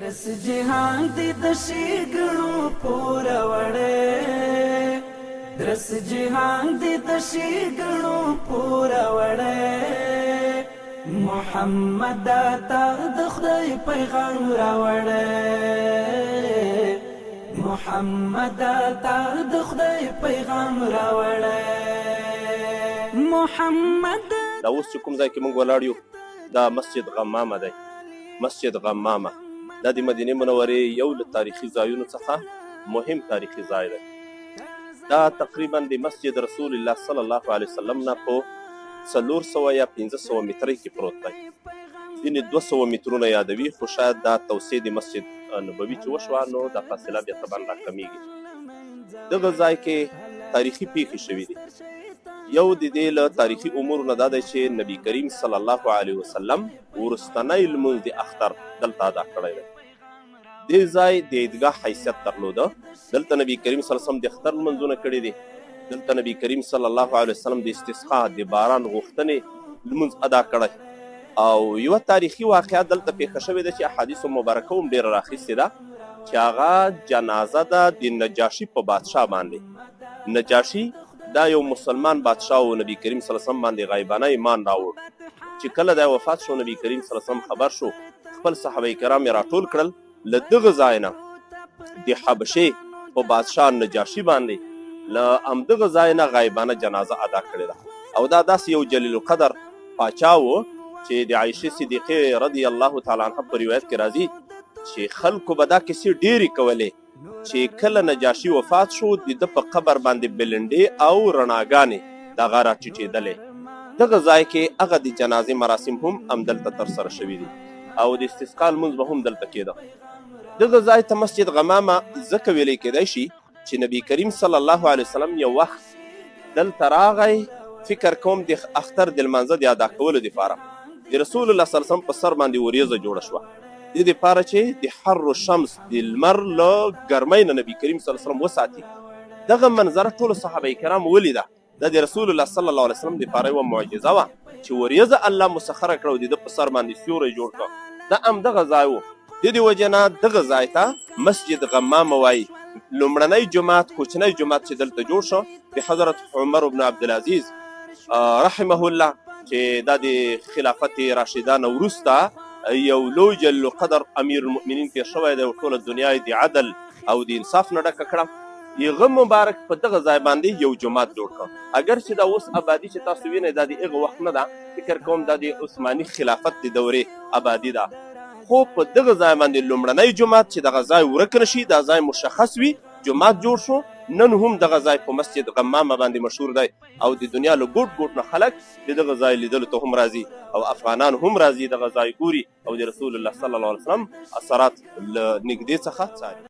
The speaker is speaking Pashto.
درس جهان دی د ښېګڼو پوره وړی درس جهان دی د ښېګڼو پوره وړی محمد تا د خدای پیغام راوړی محمد تا د خدای پیغام راوړی محمد دا اوس چې کوم ځای کې موږ ولاړ یو دا مسجد غمامه دی. مسجد غمامه دا د مدینې منورې یو له تاریخي ځایونو څخه مهم تاریخي ځای دی. دا تقریبا د مسجد رسول الله صلی الله علیه وسلم نه په 400 یا 500 مترۍ کې پروت دی. ځینې 200 مترونه یادوي، خو شاید دا توسعه د مسجد نبوي چې وشوه نو دا فاصله بیا طبعا راکمیږي. دغه ځای کې تاریخي پیښې شوي دي. یو د دې له تاریخي امورو نه دا دی چې نبی کریم صلی الله علیه وسلم وروستنی لمونځ د اختر دلته ادا کړی دی. دې ځای د عیدګاه حیثیت درلوده. دلته نبی کریم صلی الله علیه وسلم د اختر لمونځونه کړي دي. دلته نبی کریم صلی الله علیه وسلم د استسقا د باران غوښتنې لمونځ ادا کړی. او یوه تاریخي واقعه دلته پیښه شوې ده چې احادیثو مبارکه هم ډېره راخیستې ده چې هغه جنازه ده د نجاشي په بادشاه باندې. نجاشي دا یو مسلمان بادشاه و، نبی کریم صلی الله علیه وسلم باندې غیبانه ایمان راوړ. چې کله دا وفات شو نبی کریم صلی الله علیه وسلم خبر شو، خپل صحابه کرام یې راټول کړل، له دغه ځای نه د حبشې په بادشاه نجاشي باندې له همدغه ځای نه غیبانه جنازه ادا کړې ده. او دا داسې یو جلیل القدر پاچا و چې د عایشې صدیقې رضی الله تعالی عنها په روایت کې راځي چې خلکو به دا کیسې ډېرې کولې چې کله نجاشي وفات شو د ده په قبر باندې بلنډې او رڼاګانې دغه راټیټېدلې. دغه ځای کې هغه د جنازې مراسم هم همدلته ترسره شوي دي او د استسقا لمونځ به هم دلته کېده. دغه ځای ته مسجد غمامه ځکه ویلی کېدی شي چې نبی کریم صلی الله علیه وسلم یو وخت دلته راغی، فکر کوم د اختر د لمانځه د ادا کولو دپاره د رسول الله صلی الله علیه وسلم په سر باندې وریځه جوړه شوه، دې دپاره چې د حر شمس د لمر له ګرمۍ نه نبی کریم صلی الله علیه وسلم وساتي. دغه منظره ټولو صحابه کرامو ولیده. دا د رسول الله صلی الله علیه وسلم دپاره یوه معجزه وه چې وریځه الله مسخره کړه او د ده په سر باندې سیوری جوړ کړه. دا همدغه ځای و. د دې وجې نه دغه ځای ته مسجد غمامه وایي. لومړنی جومات کوچنی جومات چې دلته جوړ شو د حضرت عمر بن عبدالعزیز رحمه الله چې دا د خلافت راشده نه وروسته یو لوی جلیل القدر امیر المؤمنین تېر شوی دی او ټوله دنیا یې د عدل او د انصاف نه ډکه کړه. هغه مبارک په دغه ځای باندې یو جومات جوړ کړ. اگر چې دا اوس آبادي چې تاسو وینئ دا د هغه وخت نه ده، فکر کوم دا د عثماني خلافت د دورې آبادي ده. خو په دغه ځای باندې لومړنی جومات چې دغه ځای ورک نه شي، دا ځای مشخص وي، جومات جوړ شو. نن هم دغه ځای په مسجد غمامه باندې مشهور دی او د دنیا له ګوټ ګوټ نه خلک د دغه ځای لیدلو ته هم راځي او افغانان هم راځي دغه ځای ګوري او د رسول الله صلی الله علیه وسلم اثرات له نږدې څخه څاري.